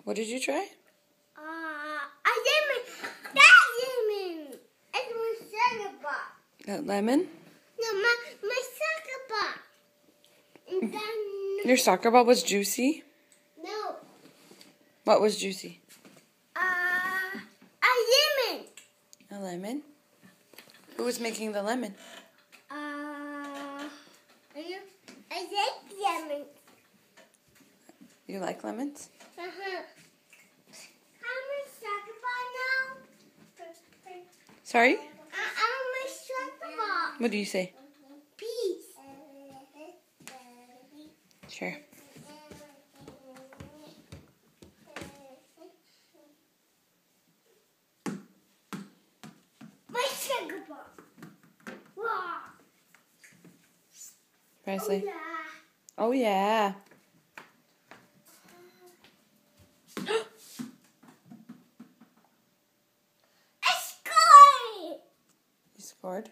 What did you try? A lemon. That lemon. It's my sugar bar. That lemon? No, my sugar bar. And then... Your soccer ball was juicy? No. What was juicy? A lemon. A lemon? Who was making the lemon? I like lemon. You like lemons? Uh-huh. How much sugar bar now? Sorry? How much sugar bar? What do you say? Peace. Sure. My sugar bar. Wow. Presley? Oh, yeah. Oh, yeah. I scored! You scored?